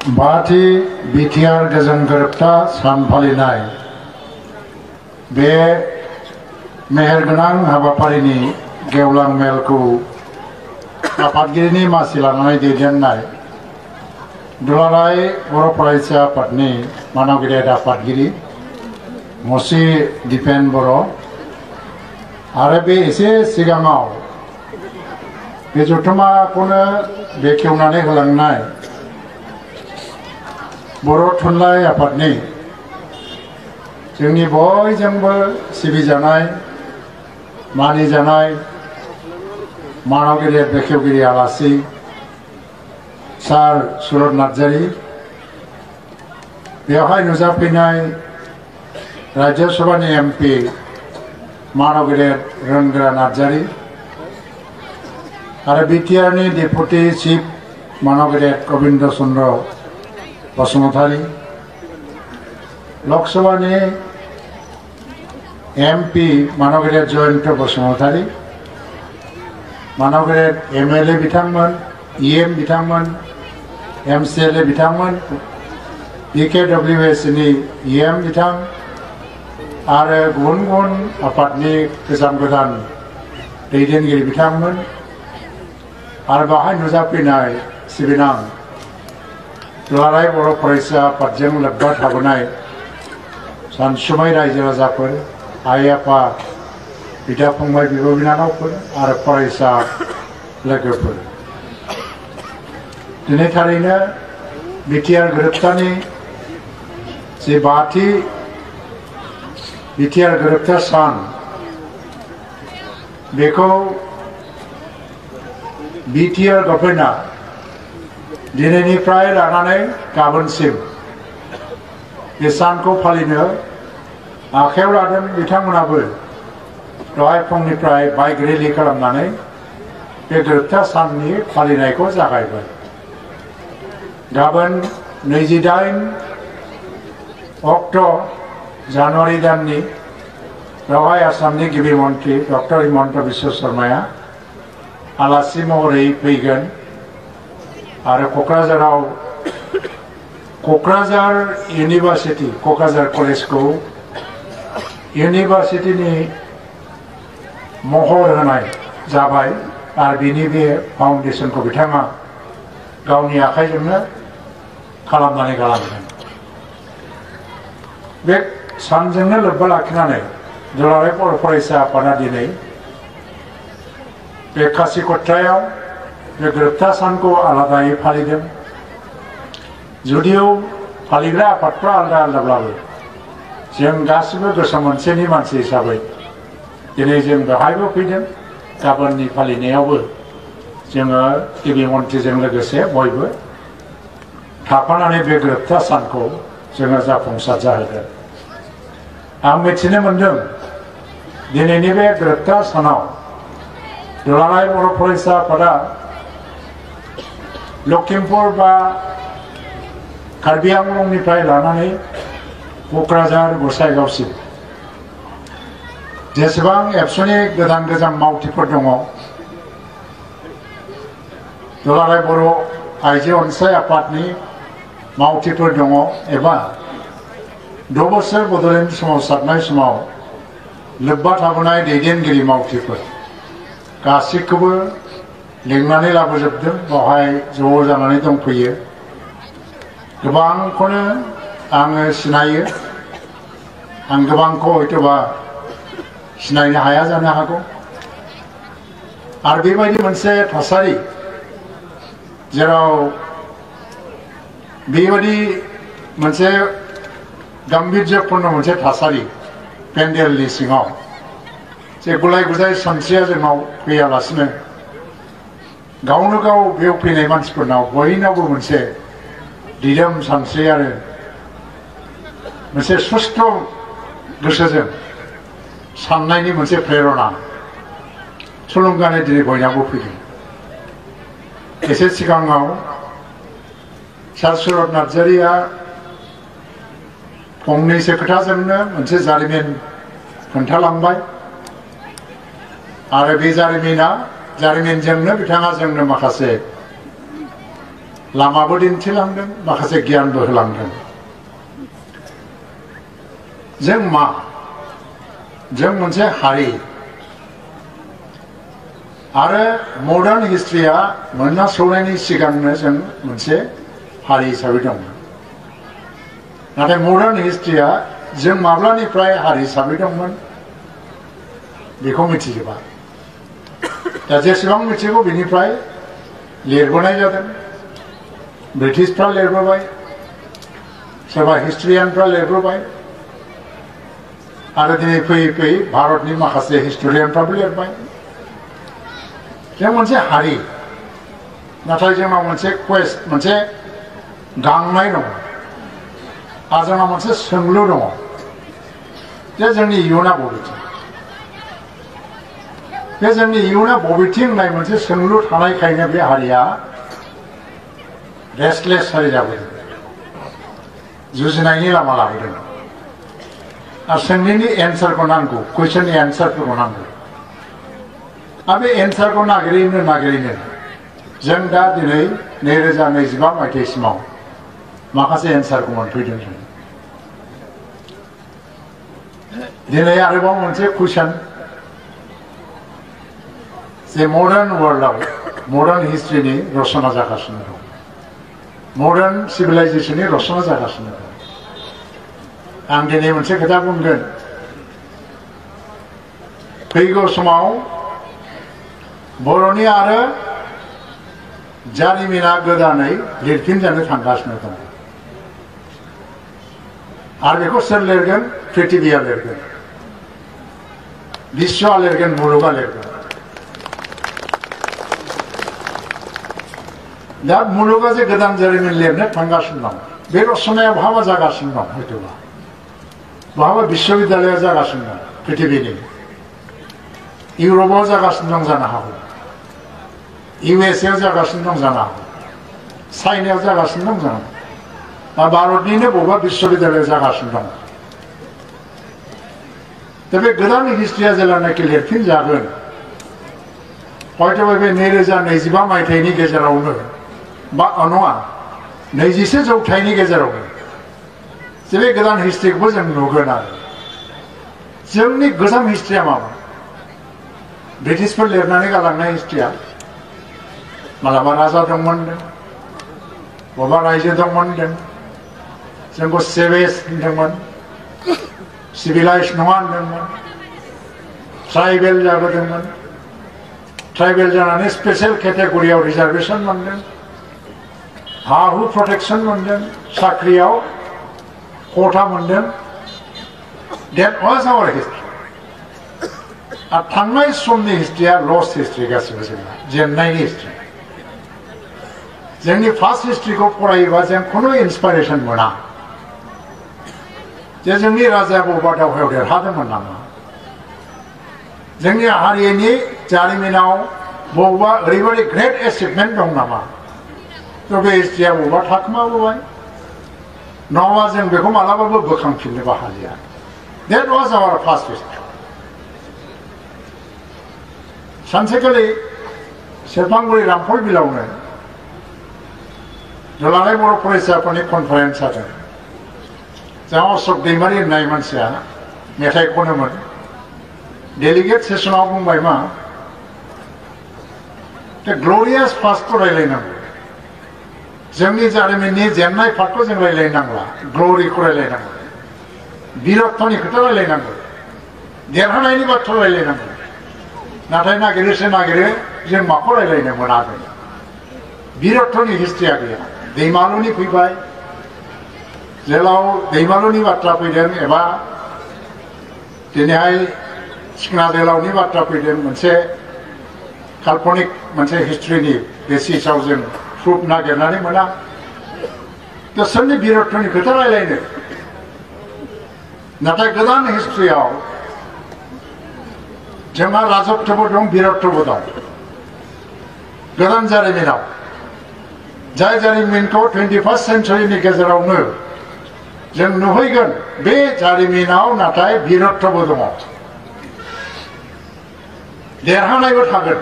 बाथि बिटिआर गोजोन गोरोबथा सान फालिनाय बे मेहेरगोनां हाबाफारिनि गेवलां मेलखौ आफादगिरिनि मासि लानानै दैदेननाय दुलाराय बर' फरायसा आफादनि मानव गेदेर आफादगिरि मुस्रि दिपेन बर' आरो बे एसे सिगाङाव बे जथुम्माखौनो बेखेवनानै होलांनाय बर' थुनलाइ आफादनि जोंनि बयजोंबो सिबिजानाय मानिजानाय मानव गेदेर बेखेवगिरि आलासि सार सुरत नार्जारी बेवहाय नुजाफैनाय राज्य सभानि एमपि मानव गेदेर रोनगोरा नार्जारी आरो बिटिआरनि डेपुटि चिफ मानव गेदेर गबिन्द चन्द्र बसुमतारी लोकसभानि एमपि मानव गेदेर जयंत बसुमतारी मानव गेदेर एमएलए बिथांमोन इएम बिथांमोन एमसिएलए बिथांमोन बिकेडब्लिउएसनि इएम बिथां आरो गुबुन गुबुन आफादनि गोदान दैदेनगिरि बिथांमोन आरो बाहाय नुजाफैनाय सिबिनां दुलाराय बर' फरायसा आफादजों लोब्बा थाबोनाय सानसुमै रायजो राजाफोर आइ आफा बिदा फंबाय बिब' बिनानावफोर आरो फरायसा लोगोफोर दिनै थारैनो बिटिआर गोरोबथानि जे बाथि बिटिआर गोरोबथा सान बेखौ बिटिआर गभर्नमेन्टआ दिनैनिफ्राय लानानै गाबोनसिम बे सानखौ फालिनो आखायाव लादों बिथांमोनाबो दहाय फुंनिफ्राय बाइक रेलि खालामनानै बे गोरोबथा साननि फालिनायखौ जागायबाय गाबोन 28 अक्ट' जानुवारि दाननि बेवहाय आसामनि गिबि मन्थ्रि डक्टर हिमन्त बिश्व शर्माया आलासि महरै फैगोन आरो क'क्राझाराव क'क्राझार इउनिभार्सिटि क'क्राझार कलेजखौ इउनिभार्सिटिनि महर होनाय जाबाय आरो बिनि बे फाउन्डेसनखौ बिथाङा गावनि आखाइजोंनो खालामनानै गालांदों बे सानजोंनो लोब्बा लाखिनानै दुलाराय बर' फरायसा आफादा दिनै बे खासिक'त्रायाव बे गोरोबथा सानखौ आलादायै फालिदों जुदिव फालिग्रा आफादफ्रा आलादा आलादाब्लाबो जों गासिबो गोसो मोनसेनि मानसि हिसाबै दिनै जों बेवहायबो फैदों गाबोननि फालिनायावबो जोङो गिबि मन्थ्रिजों लोगोसे बयबो थाफानानै बे गोरोबथा सानखौ जोङो जाफुंसार जाहोगोन आं मिथिनो मोन्दों दिनैनि बे गोरोबथा सानाव दुलाराय बर' फरायसा आफादा लखिमपुर बा कार्बि आंलंनिफ्राय लानानै क'क्राझार गसाइगावसिम जेसेबां एबसुनि गोजान मावथिफोर दङ दुलाराय बर' आइजो अनसाय आफादनि मावथिफोर दङ एबा 6 बोसोर बड'लेण्ड सोमावसारनाय समाव लोब्बा थाबोनाय दैदेनगिरि मावथिफोर गासैखौबो लिंनानै लाबोजोबदों बेवहाय ज' जानानै दंफैयो गोबांखौनो आङो सिनायो आं गोबांखौ हयतोबा सिनायनो हाया जानो हागौ आरो बेबायदि मोनसे थासारि जेराव बेबायदि मोनसे गाम्भीर्यपूर्ण मोनसे थासारि पेन्डेलनि सिङाव जे गुलाय गुजाय सानस्रिया जोंनाव फैयालासिनो गावनो गाव बेयाव फैनाय मानसिफोरनाव बयनावबो मोनसे दिदोम सानस्रि आरो मोनसे सुस्थ' गोसोजों साननायनि मोनसे प्रेरणा थुलुंगानाय दिनै बयनावबो फैदों एसे सिगाङाव सार सुरत नार्जारीया फंनैसो खोथाजोंनो मोनसे जारिमिन खोन्थालांबाय आरो बे जारिमिनजोंनो बिथाङा जोंनो माखासे लामाबो दिन्थिलांदों माखासे गियानबो होलांदों जों मा जों मोनसे हारि आरो मडार्न हिस्ट्रिया मोनना सौनायनि सिगांनो जों मोनसे हारि हिसाबै दंमोन नाथाय मडार्न हिस्ट्रिया जों माब्लानिफ्राय हारि हिसाबै दंमोन बेखौ मिथिजोबा दा जेसेबां मिथिगौ बेनिफ्राय लिरबोनाय जादों ब्रिटिशफ्रा लिरबोबाय सोरबा हिस्ट्रियानफ्रा लिरबोबाय आरो दिनै फैयै फैयै भारतनि माखासे हिस्टरियानफ्राबो लिरबाय जों मोनसे हारि नाथाय जोंनाव मोनसे गांनाय दङ आरो जोंनाव मोनसे सोंलु दङ जे जोंनि इयुना बबेथिं बे जोंनि इयुना बबेथिं होननाय मोनसे सोंलु थानायखायनो बे हारिया रेस्टलेस हारि जाबोदों जुजिनायनि लामा लाबोदों आरो सोंनायनि एन्सारखौ नांगौ कुइसननि एन्सारफोरखौ नांगौ आरो बे एन्सारखौ नागिरैनो जों दा दिनै 2025 मायथाइसिमाव माखासे एन्सारखौ मोनफैदों जों दिनै आरोबाव मोनसे कुइसन जे मडार्न वर्ल्डआव मडार्न हिस्ट्रिनि रचना जागासिनो दं मडार्न सिभिलाइजेशननि रचना जागासिनो दं आं दिनै मोनसे खोथा बुंगोन फैगौ समाव बर'नि आरो जारिमिना गोदानै लिरफिनजानो थांगासिनो दं आरो बेखौ सोर लिरगोन पृथिबिया लिरगोन बिश्वआ लिरगोन मुलुगा लिरगोन दा मुलुगा जे गोदान जारिमिन लिरनो थांगासिनो दं बे रचनाया बहाबा जागासिनो दं हयतोबा बहाबा बिश्वविद्यालया जागासिनो दं पृथिबिनि इउरपआव जागासिनो दं जानो हागौ इउएसएआव जागासिनो दं जानो हागौ चाइनायाव जागासिनो दं जानो हागौ भारतनिनो बबेबा बिश्वविद्यालयाव जागासिनो दं दा बे गोदान हिस्ट्रिया जेब्लानाखि लिरफिनजागोन हयतोबा बे 2025 मायथाइनि गेजेरावनो बा नङा 21 जौथाइनि गेजेरावनो जे बे गोदान हिस्ट्रिखौबो जों नुगोन आरो जोंनि गोजाम हिस्ट्रिया मामोन ब्रिटिशफोर लिरनानै गालांनाय हिस्ट्रिया मालाबा राजा दंमोन बबेबा रायजो दंमोन जोंखौ सेवेज होनदोंमोन सिभिलाइज नङा होनदोंमोन ट्राइबेल जाबोदोंमोन ट्राइबेल जानानै स्पेशल केटेगरियाव रिजार्वेशन मोनदों हा हु प्रटेक्शन मोनदों साख्रियाव खथा मोनदों that was our history आरो थांनाय समनि हिस्ट्रिया लस्ट हिस्ट्रि गासिबो जोंना जेननायनि हिस्ट्रि जोंनि फार्स्ट हिस्ट्रिखौ फरायोबा जों खुनु इन्सपाइरेसन मोना जे जोंनि राजाया बबेबा दावहायाव देरहादोंमोन नामा जोंनि हारिनि जारिमिनाव बबेबा ओरैबायदि ग्रेट एचिभमेन्ट दं नामा थ' बे हिस्ट्रिया बबेबा थाखोमाबोबाय नङाबा जों बेखौ मालाबाबो बोखांफिननोबो हालिया that was our first history सानसेखालि सेरफांगुरि रामफल बिलावनो दुलाराय बर' फरायसाफोरनि कनफारेन्स जादों जों अशोक दैमारि होननाय मानसिया मेथाइ खनोमोन डेलिगेट सेसनाव बुंबाय मा ग्ल'रियास पास्टखौ रायलायनांगौ जोंनि जारिमिननि जेननाय पार्टखौ जों रायलायनांला ग्ल'रिखौ रायलायनांगौ बिरत्वनि खोथा रायलायनांगौ देरहानायनि बाथ्रा रायलायनांगौ नाथाय नागिरो जों माखौ रायलायनो मोनाखै बिरत्वनि हिस्ट्रिया गैया दैमालुनि फैबाय जेराव दैमालुनि बाथ्रा फैदों एबा दिनैहाय सिखना जोहोलावनि बाथ्रा फैदों मोनसे काल्पनिक मोनसे हिस्ट्रिनि बेसिसाव जों प्रुफ नागिरनानै मोना दा सोरनि बिरत्वनि खोथा रायलायनो नाथाय गोदान हिस्ट्रियाव जोंहा राजत्वबो दं बिरत्वबो दं गोदान जारिमिनाव जाय जारिमिनखौ 21st सेन्चुरिनि गेजेरावनो जों नुहैगोन बे जारिमिनाव नाथाय बिरत्वबो दङ देरहानायबो थागोन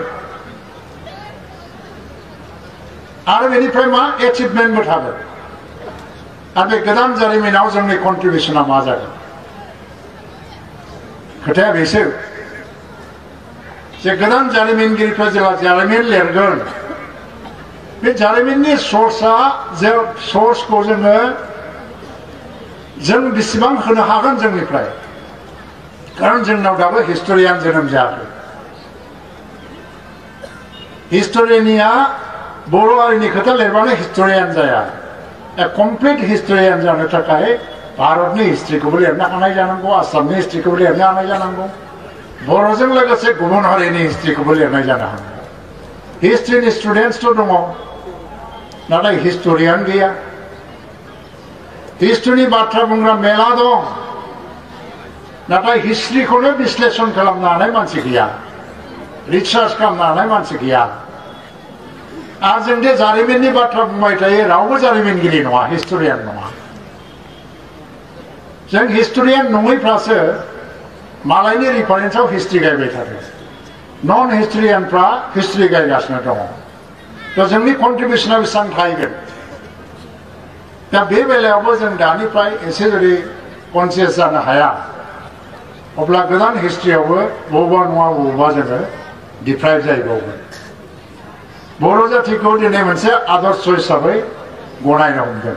आरो बेनिफ्राय मा एचिभमेन्टबो थागोन आरो बे गोदान जारिमिनाव जोंनि कन्ट्रिबिउसना मा जागोन खोथाया बेसो जे गोदान जारिमिनगिरिफ्रा जेब्ला जारिमिन लिरगोन बे जारिमिननि सर्सखौ जों बेसेबां होनो हागोन जोंनिफ्राय खारन जोंनाव दाबो हिस्टरियान जोनोम जायाखै हिस्टरियानिया बर' हारिनि खोथा लिरबानो हिस्टरियान जाया कमप्लिट हिस्टरियान जानो थाखाय भारतनि हिस्ट्रिखौबो लिरनो हानाय जानांगौ आसामनि हिस्ट्रिखौबो लिरनो हानाय जानांगौ बर'जों लोगोसे गुबुन हारिनि हिस्ट्रिखौबो लिरनाय जानो हागौ हिस्ट्रिनि स्टुडेन्टसथ' दङ नाथाय हिस्टरियान गैया हिस्ट्रिनि बाथ्रा बुंग्रा मेला दं नाथाय हिस्ट्रिखौनो बिश्लेषण खालामनो हानाय मानसि गैया रिसार्च खालामनो हानाय मानसि गैया आरो जों दे जारिमिननि बाथ्रा बुंबाय थायो रावबो जारिमिनगिरि नङा हिस्टरियान नङा जों हिस्टरियान नङैफ्रासो मालायनि रिफारेन्सआव हिस्ट्रि गायबाय थादों नन हिस्टरियानफ्रा हिस्ट्रि गायगासिनो दङ दा जोंनि कन्ट्रिबिउसना बेसेबां थाहैगोन दा बे बेलायावबो जों दानिफ्राय एसे जुदि कनसियास जानो हाया अब्ला गोदान हिस्ट्रियावबो बबेबा नङा बबेबा जोङो डिप्राइभ जाहैबावगोन बर' जातिखौ दिनै मोनसे आदर्श हिसाबै गनायनो हमदों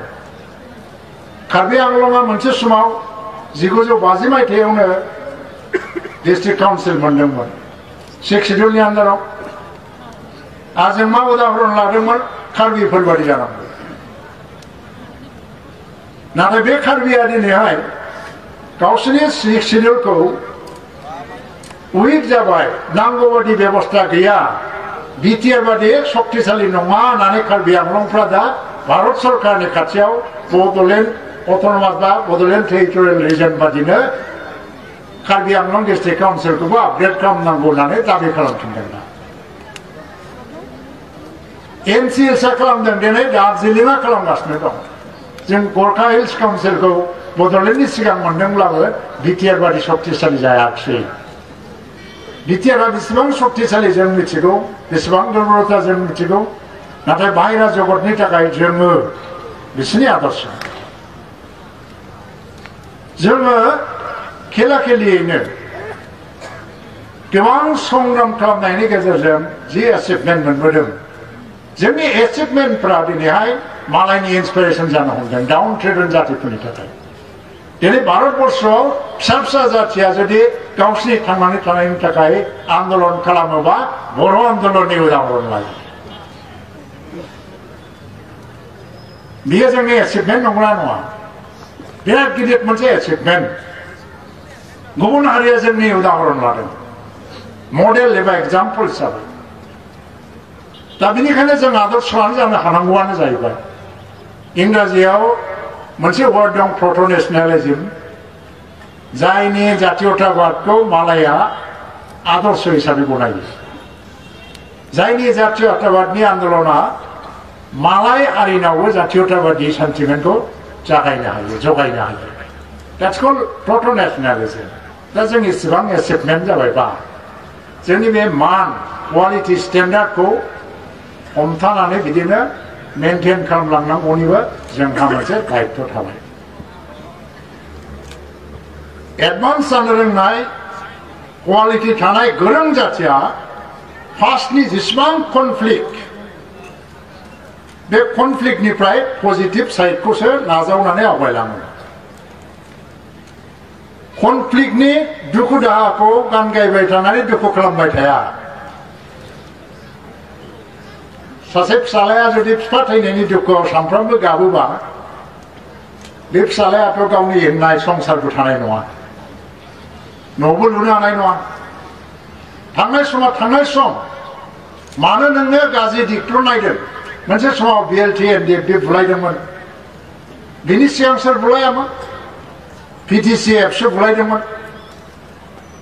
कार्बि आंलंआ मोनसे समाव 1950 मायथाइयावनो डिस्ट्रिक्ट काउन्सिल मोनदोंमोन 6 शिड्युलनि आन्दाराव आरो जों मा उदाहरन लादोंमोन कार्बिफोर बादि जानांगौ नाथाय बे कार्बिया दिनैहाय गावसोरनि 6 शिड्युलखौ उइक जाबाय नांगौ बादि बेबस्था गैया बिटिआर बादि शक्तिशाली नङा होननानै कार्बि आंलंफ्रा दा भारत सरकारनि खाथियाव बड'लेण्ड अट'नमास बा बड'लेण्ड टेरिटरियेल रिजन बादिनो कार्बि आंलं डिस्ट्रिक्ट काउन्सिलखौबो आपग्रेड खालामनांगौ होननानै दाबि खालामफिनदों दा एनसिएलसआ खालामदों दिनै दार्जिलिंआ खालामगासिनो दं जों गरखा हिल्स काउन्सिलखौ बड'लेण्डनि सिगां मोनदोंब्लाबो बिटिआर बादि शक्तिशाली जायाखिसै बिटिआरआ बेसेबां शक्तिशाली जों मिथिगौ बेसेबां दुर्बलता जों मिथिगौ नाथाय बाहेरा जगतनि थाखाय जोङो बिसोरनि आदर्श जोङो खेला खेलियैनो गोबां संग्राम खालामनायनि गेजेरजों जि एचिभमेन्ट मोनबोदों जोंनि एचिभमेन्टफ्रा दिनैहाय मालायनि इन्सपिरेसन जानो हमदों डाउन ट्रेडन जातिफोरनि थाखाय दिनै भारतबर्षआव फिसा फिसा जातिया जुदि गावसिनि थांनानै थानायनि थाखाय आन्दलन खालामोबा बर' आन्दलननि उदाहरन लायो बियो जोंनि एचिभमेन्ट नंगौना नङा बिराद गिदिर मोनसे एचिभमेन्ट गुबुन हारिया जोंनि उदाहरन लादों मडेल एबा एग्जाम्पल हिसाबै दा बेनिखायनो जों आदर्शआनो जानो हानांगौआनो जाहैबाय इंराजियाव मोनसे वार्ड दं प्रट' नेशनेलिज्म जायनि जातीयताबादखौ मालाया आदर्श हिसाबै गनायो जायनि जातीयताबादनि आन्दलना मालाय हारिनावबो जातीयताबादि सेन्टिमेन्टखौ जगायनो हायो That's called proto-nationalism. दा जों इसेबां एचिभमेन्ट जाबायबा जोंनि बे मान क्वालिटि स्टेन्डार्डखौ हमथानानै बिदिनो मेनटेन खालामलांनांगौनिबो जोंहा मोनसे दायित्व थाबाय एडभान्स जानो रोंनाय क्वालिटि थानाय गोरों जातिया फार्स्टनि जेसेबां कनफ्लिक्ट बे कनफ्लिक्टनिफ्राय पजिटिभ साइडखौसो नाजावनानै आवगायलाङो कनफ्लिक्टनि दुखु दाहाखौ गान गायबाय थानानै दुखु खालामबाय थाया सासे फिसालाया जुदि बिफा थैनायनि दुखुआव सानफ्रोमबो गाबोबा बे फिसालायाथ' गावनि होननाय संसारबो थानाय नङा न'बो लुनो हानाय नङा थांनाय समा थांनाय सम मानो नोंनो गाज्रि दिगखौ नायदों मोनसे समाव बिएलटि एनडिएफबि बुलायदोंमोन बिनि सिगां सोर बुलायामोन पिटिसिएफसो बुलायदोंमोन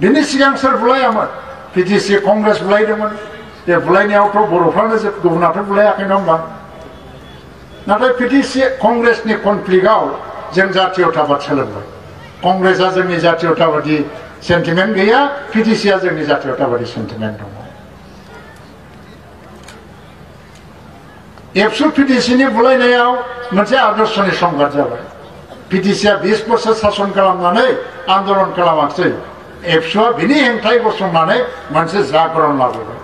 बिनि सिगां सोर बुलायामोन पिटिसि कंग्रेस बुलायदोंमोन बे बुलायनायावथ' बर'फ्रानो गुबुनाथ' बुलायाखै नङा होमबा नाथाय पिटिसि कंग्रेसनि कनफ्लिक्टआव जों जातीयताबाद सोलोंबाय कंग्रेसआ जोंनि जातीयताबादि सेन्टिमेन्ट गैया पिटिसिआ जोंनि जातीयताबादि सेन्टिमेन्ट दङ एबसु पिटिसिनि बुलायनायाव मोनसे आदर्शनि संघात जाबाय पिटिसिया 20 बोसोर सासन खालामनानै आन्दोलन खालामाखै एबसुआ बिनि हेंथायै गसंनानै मोनसे जागरण लाबोबाय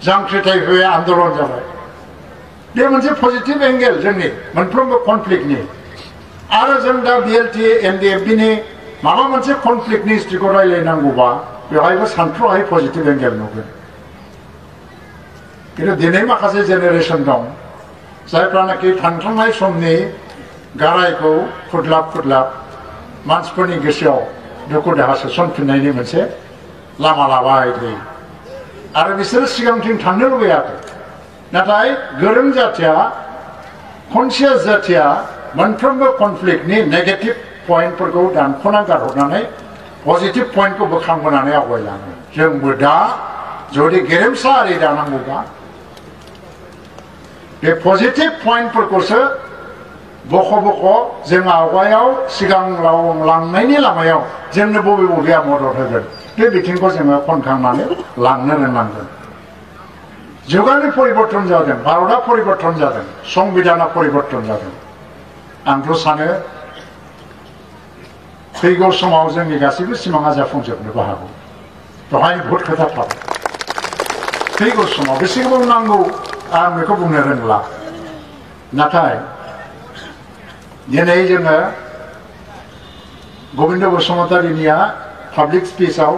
जांख्रिथाय होयै आन्दोलन जाबाय बे मोनसे पजिटिभ एंगेल जोंनि मोनफ्रोमबो कनफ्लिक्टनि आरो जों दा बिएलटि एनडिएफबिनि माबा मोनसे कनफ्लिक्टनि हिस्ट्रिखौ रायलायनांगौबा बेवहायबो सानथ्र'हायै पजिटिभ एंगेल नुगोन किन्तु दिनै माखासे जेनेरेसन दं जायफ्रानाखि थांखांनाय समनि गारायखौ फुदलाब फुदलाब मानसिफोरनि गोसोआव दुखु दाहा सोसनफिननायनि मोनसे लामा लाबाय थायो आरो बिसोरो सिगांथिं थांनो लुबैयाखै नाथाय गोरों जाथिया कनसियास जाथिया मोनफ्रोमबो कनफ्लिक्टनि नेगेटिभ पइन्टफोरखौ दानख'ना गारहरनानै पजिटिभ पइन्टखौ बोखांबोनानै आवगायलाङो जोंबो दा जुदि गेरेमसा आरि दानांगौबा बे पजिटिभ पइन्टफोरखौसो बख' बख' जों आवगायाव सिगां लांनायनि लामायाव जोंनो बबे बबेया मदद होगोन बे बिथिंखौ जोङो खनखांनानै लांनो रोंनांगोन जुगानि परिबर्तन जादों भारतआ परिबर्तन जादों संबिधाना परिबर्तन जादों आंथ' सानो फैगौ समाव जोंनि गासैबो सिमाङा जाफुंजोबनोबो हागौ बेवहायनो बहुद खोथा थाबाय फैगौ समाव बेसे गोबाव नांगौ आं बेखौ बुंनो रोंला नाथाय दिनै जोङो गबिन्द बसुमतारीनिया पाब्लिक स्पिचआव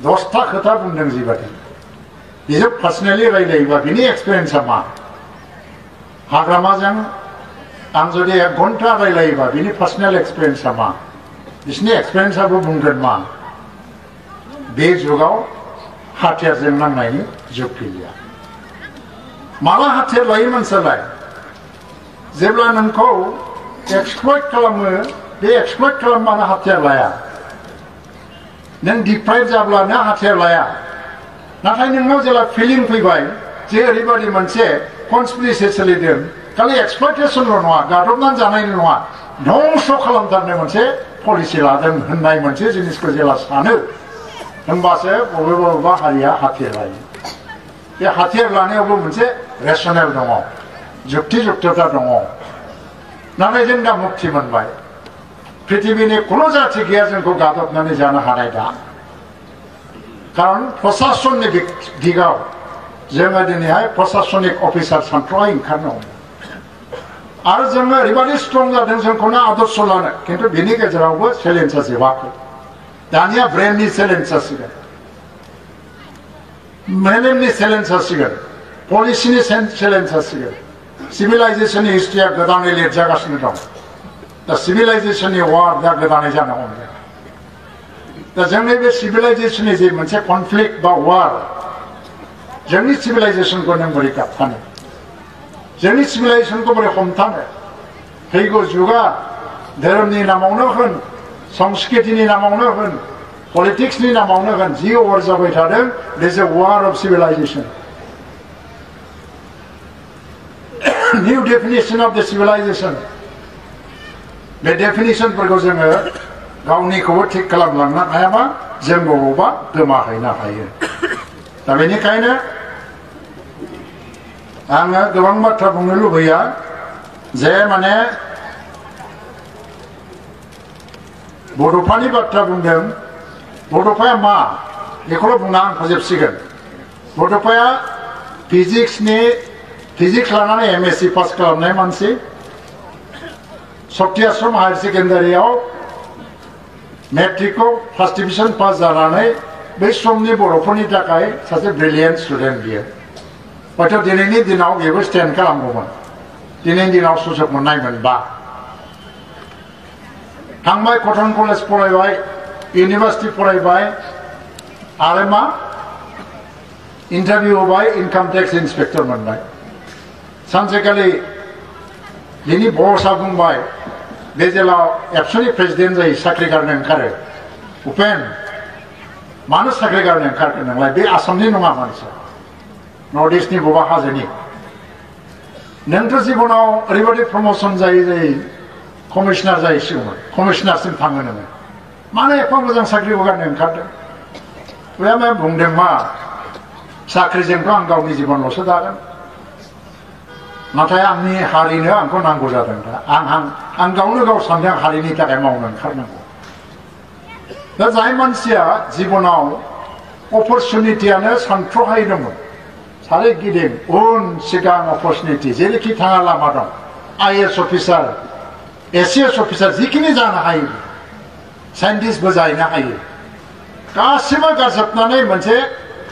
10टा खोथा बुंदों जिबादि बेजों पार्सनेलि रायलायोबा बिनि एक्सपिरियेन्सआ मा हाग्रामाजों आं जुदि 1 घन्टा रायलायोबा बिनि पार्सनेल एक्सपिरियेन्सआ मा बिसोरनि एक्सपिरियेन्सआबो बुंगोन मा बे जुगाव हाथियारजों नांनायनि जुग गैलिया माला हाथियार लायो मानसियालाय जेब्ला नोंखौ एक्सप्लइट खालामो बे एक्सप्लइट खालामबानो हाथियार लाया नों डिप्राइभ जाब्लानो हाथियार लाया नाथाय नोंनाव जेब्ला फिलिं फैबाय जे ओरैबायदि मोनसे कनस्पिरेसि सोलिदों खालि एक्सप्लइटेसनल' नङा गादबनानै जानायल' नङा धंस' खालामथारनो मोनसे पलिसि लादों होननाय मोनसे जिनिसखौ जेब्ला सानो होनबासो बबेबा हारिया हाथियार लायो बे हाथियार लानायावबो मोनसे रेसनेल दङ जुक्तिजुक्तता दङ नाथाय जों दा मुक्ति मोनबाय पृथिबीनि कुनु जाथि गैया जोंखौ गादबनानै जानो हानाय दा कारण प्रशासननि दिगाव जोङो दिनैहाय प्रशासनिक अफिसार सानथ्र'हाय ओंखारनो हमो आरो जोङो ओरैबायदि स्ट्रं जादों जोंखौनो आदर्श लानो खिन्थु बेनि गेजेरावबो चेलेन्जआ जोबाखै दानिया ब्रेननि चेलेन्ज जासिगोन मेलेमनि चेलेन्ज जासिगोन पलिसिनि चेलेन्ज जासिगोन सिभिलाइजेसननि हिस्ट्रिया गोदानै लिरजागासिनो दं दा सिभिलाइजेसननि वार दा गोदानै जानो हमदों दा जोंनि बे सिभिलाइजेसननि जे मोनसे कनफ्लिक्ट बा वार जोंनि सिभिलाइजेसनखौ नों बोरै गाबथानो जोंनि सिभिलाइजेसनखौ बोरै हमथानो फैगौ जुगा धोरोमनि नामावनो होन संस्कृतिनि नामावनो होन पलिटिक्सनि नामावनो होन जि वार जाबाय थादों this is a war of civilisation new definition of the civilisation बे डेफिनेसनफोरखौ जोङो गावनिखौबो थिक खालामलांनो हायाबा जों बबावबा गोमाहैनो हायो दा बेनिखायनो आङो गोबां बाथ्रा बुंनो लुबैया जे माने बड'फानि बाथ्रा बुंदों बड'फाया मा बेखौल' बुंना आं फोजोबसिगोन बड'फाया फिजिक्स लानानै एमएससी पास खालामनाय मानसि शक्ति आश्रम हायार सेकेन्डारियाव मेट्रिकखौ फार्स्ट डिभिजन पास जानानै बै समनि बर'फोरनि थाखाय सासे ब्रिलियेन्ट स्टुडेन्ट बियो हयथ' दिनैनि दिनाव बेबो स्टेन्ड खालामगौमोन दिनैनि दिनाव सुजुग मोननाय मोनबा थांबाय कटन कलेज फरायबाय इउनिभार्सिटि फरायबाय आरो मा इन्टारभिउ होबाय इनकाम टेक्स इन्सपेक्टर मोनबाय सानसेखालि बिनि बसआ बुंबाय बे जेला एबसुनि प्रेसिडेन्ट जायो साख्रि गारनो ओंखारो उपेन मानो साख्रि गारनो ओंखारखो नोंलाय बे आसामनि नङा मानसिया नर्थ इस्टनि बबेबा हाजोनि नोंथ' जिबनाव ओरैबायदि प्रमसन जायै कमिशनार जाहैसिगौमोन कमिशनारसिम थाङो नोङो मानो एफा मोजां साख्रिखौ गारनो ओंखारदों बे बुंदों मा साख्रिजोंथ' आं गावनि जिबनल'सो दागोन नाथाय आंनि हारिनो आंखौ नांगौ जादों दा आं गावनो गाव सानदों हारिनि थाखाय मावनो ओंखारनांगौ दा जाय मानसिया जिबनाव अपरचुनिटियानो सानथ्र'हायै दंमोन सारिगिदिं उन सिगां अपरचुनिटि जेरैखि थाङा लामा दं IAS अफिसार ACS अफिसार जिखिनि जानो हायो साइन्टिस्टबो जाहैनो हायो गासिबो गारजोबनानै मोनसे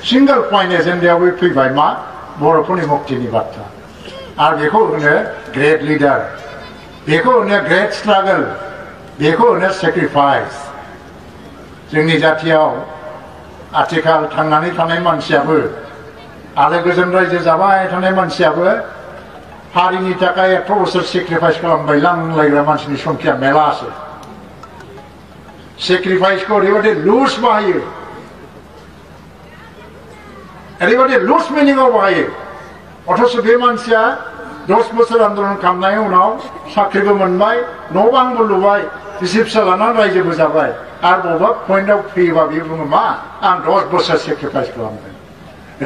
सिंगल पइन्ट एजेन्डायाव फैबाय मा बर'फोरनि मुक्तिनि बाथ्रा आरो बेखौ होनो ग्रेट लिडार बेखौ होनो ग्रेट स्ट्रागल बेखौ होनो सेक्रिफाइस जोंनि जाथियाव आथिखाल थांनानै थानाय मानसियाबो आलो गोजोन रायजो जाबाय थानाय मानसियाबो हारिनि थाखाय एथ' बोसोर सेक्रिफाइस खालामबाय लांलायग्रा मानसिनि संख्या मेलासो सेक्रिफाइसखौ ओरैबायदि लुज बाहायो ओरैबायदि लुज मिनिङाव बाहायो अथच बे मानसिया 10 बोसोर आन्दोलन खालामनायनि उनाव साख्रिबो मोनबाय न' बांबो लुबाय बिसि फिसा लानानै रायजोबो जाबाय आरो बबेबा पइन्टआव फैयोबा बियो बुङो मा आं 10 बोसोर सेक्रिफाइस खालामदों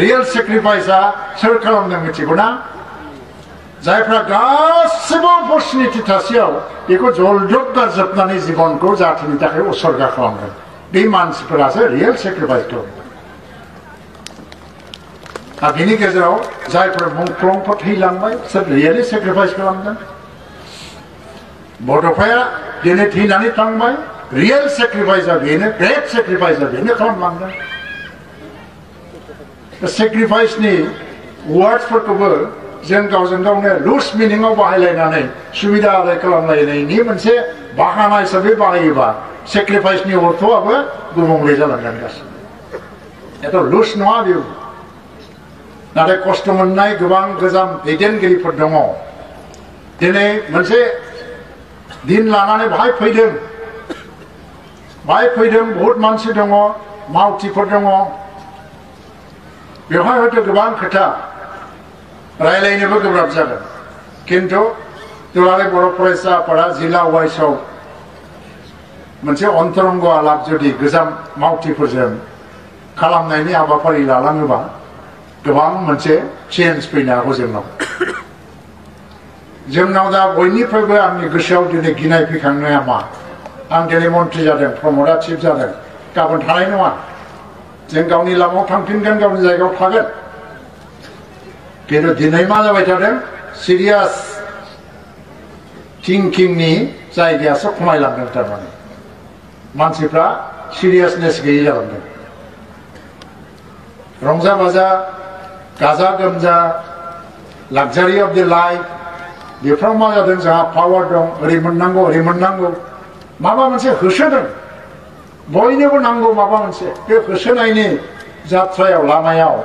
रियेल सेक्रिफाइसआ सोर खालामदों मिथिगौ ना जायफ्रा गासिबो अपरचुनिटि थासेयाव बेखौ जलदब गारजोबनानै जिबनखौ जातिनि थाखाय उत्सर्गा खालामदों बे मानसिफोरासो रियेल सेक्रिफाइस खालामदों आरो बिनि गेजेराव जायफोर मुंख्लंफोर थैलांबाय बिसोर रियेलि सेक्रिफाइस खालामदों बड'फाया दिनै थैनानै थांबाय रियेल सेक्रिफाइसआ बेनो ग्रेट सेक्रिफाइसआ बेनो खालामलांदों सेक्रिफाइसनि वार्डफोरखौबो जों गावजों गावनो लुज मिनिङाव बाहायलायनानै सुबिदा आदाय खालामलायनायनि मोनसे बाहाना हिसाबै बाहायोबा सेक्रिफाइसनि अर्थआबो गुबुंले जालांगोन गासिबो एथ' लुज नङा बेयो नाथाय खस्थ' मोननाय गोबां गोजाम दैदेनगिरिफोर दङ दिनै मोनसे दिन लानानै बाहाय फैदों बहुत मानसि दङ मावथिफोर दङ बेवहाय हयथ' गोबां खोथा रायलायनोबो गोब्राब जागोन किन्तु दुलाराय बर' फरायसा आफादा जिल्ला वाइसआव मोनसे अन्तरंग आलाप जुदि गोजाम मावथिफोरजों खालामनायनि हाबाफारि लालाङोबा गोबां मोनसे चेन्ज फैनो हागौ जोंनाव दा बयनिफ्रायबो आंनि गोसोआव दिनै गिनाय फैखांनाया मा आं दिनै मन्थ्रि जादों प्रमदआ चिफ जादों गाबोन थानाय नङा जों गावनि लामायाव थांफिनगोन गावनि जायगायाव थागोन किन्तु दिनै मा जाबाय थादों सिरियास थिंकिंनि जायगायासो खमायलांदों थारमाने मानसिफ्रा सिरियासनेस गैयै जालांदों रंजा बाजा गाजा गोमजा लाक्जारि अफ द लाइफ बेफ्राव मा जादों जोंहा पावार दं ओरै मोननांगौ माबा मोनसे होसोदों बयनोबो नांगौ माबा मोनसे बे होसोनायनि जात्रायाव लामायाव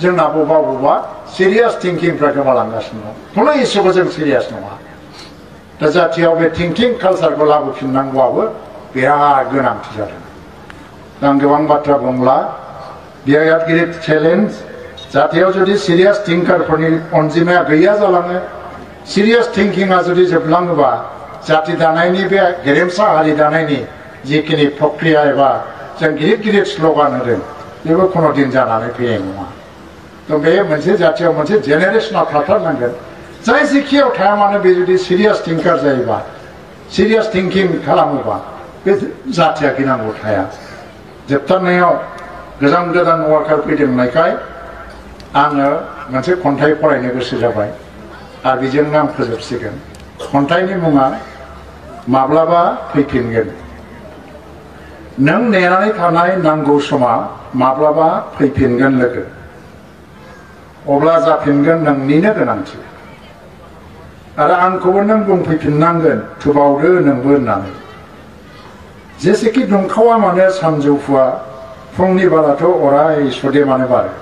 जोंना बबेबा सिरियास थिंकिंफ्रा गोमालांगासिनो दं खुनु इस्युखौ जों सिरियास नङा दा जातियाव बे थिंकिं कालसारखौ लाबोफिननांगौआबो बिराद गोनांथि जादों आं गोबां बाथ्रा बुंला बिराद गिदिर चेलेन्ज जातियाव जुदि सिरियास थिंकारफोरनि अनजिमाया गैया जालाङो सिरियास थिंकिंआ जुदि जोबलाङोबा जाति दानायनि बे गेरेमसा हारि दानायनि जिखिनि प्रक्रिया एबा जों गिदिर स्ल'गान होदों बेबो खुनु दिन जानानै फैनाय नङा तो बे मोनसे जातियाव मोनसे जेनेरेसनाव थाथारनांगोन जाय जेखियाव थाया मानो बे जुदि सिरियास थिंकार जायोबा सिरियास थिंकिं खालामोबा बे जातिया गिनांगौ थाया जोबथारनायाव गोदान वार्कार फैदोंनायखाय आङो मोनसे खन्थाइ फरायनो गोसो जाबाय आरो बेजोंनो आं फोजोबसिगोन खन्थाइनि मुङा माब्लाबा फैफिनगोन नों नेनानै थानाय नांगौ समा माब्लाबा फैफिनगोन लोगो अब्ला जाफिनगोन नोंनिनो गोनांथि आरो आंखौबो नों बुंफैफिननांगोन थुबावदो नोंबो होननानै जेसेखि दुंखावा मानो सानजौफुआ फुंनि बाराथ' अराय सुदेमानो बारो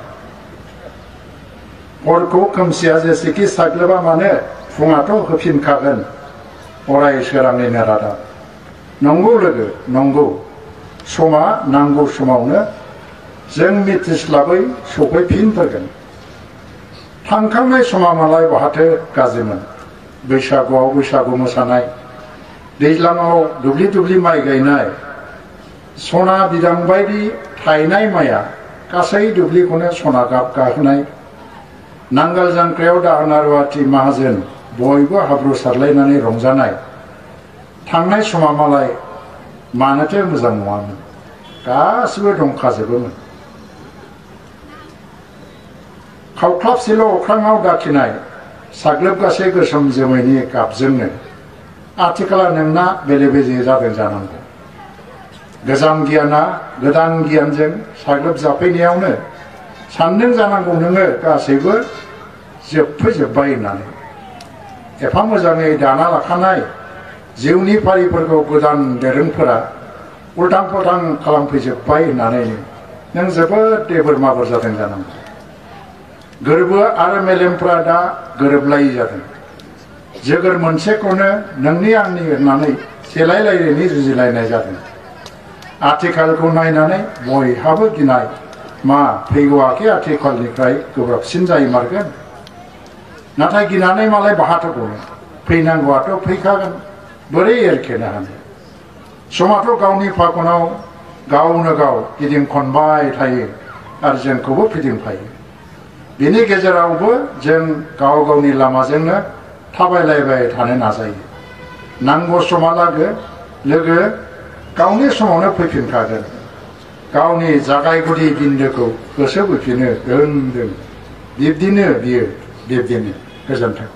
हरखौ खोमसिया जेसेखि साग्लोबा मानो फुङाथ' होफिनखागोन अराय सोरांनिनो रादाब नंगौ लोगो नंगौ समा नांगौ समावनो जों मिथिस्लाबै सफैफिनफैगोन थांखांनाय समा मालाय बहाथो गाज्रिमोन बैसागुआव बैसागु मोसानाय दैज्लाङाव दुब्लि माइ गायनाय सना बिदां बायदि थायनाय माइया गासै दुब्लिखौनो सना गाब गाहोनाय नांगोल जांख्रायाव दाहोना रुवाथि माहाजोन बयबो हाब्रु सारलायनानै रंजानाय थांनाय समा मालाय मानोथो मोजां नङामोन गासिबो दंखाजोबोमोन खावख्लाबसेल' अख्राङाव दाखिनाय साग्लोबगासे गोसोम जोमैनि गाबजोंनो आथिखाला नोंना बेले बेजे जादों जानांगौ गोजाम गियाना गोदान गियानजों साग्लोबजाफैनायावनो सानदों जानांगौ नोङो गासैबो जोबफैजोब्बाय होननानै एफा मोजाङै दाना लाखानाय जिउनि फारिफोरखौ गोदान दोरोंफोरा उल्टां फाल्टां खालामफैजोब्बाय होननानै नों जोबोद बोरमाफोर जादों जानांगौ गोरबो आरो मेलेमफ्रा दा गोरोबलायै जादों जोगोर मोनसेखौनो नोंनि आंनि होननानै सेलायलायनायनि जुजिलायनाय जादों आथिखालखौ नायनानै बयहाबो गिनाय मा फैगौआखि आथिखालनिफ्राय गोब्राबसिन जायमारगोन नाथाय गिनानै मालाय बाहाथो गनो फैनांगौआथ' फैखागोन बोरै एरखेनो हानो समाथ' गावनि फाखनाव गावनो गाव गिदिं खनबाय थायो आरो जोंखौबो फिदिंफायो बिनि गेजेरावबो जों गाव गावनि लामाजोंनो थाबायलायबाय थानो नाजायो नांगौ समालागै लोगो गावनि समावनो फैफिनखागोन गावनि जागायगुदि बिन्दोखौ गोसो बोफिनो दों बिब्दिनो बियो बिब्दिनो गोजोन्थों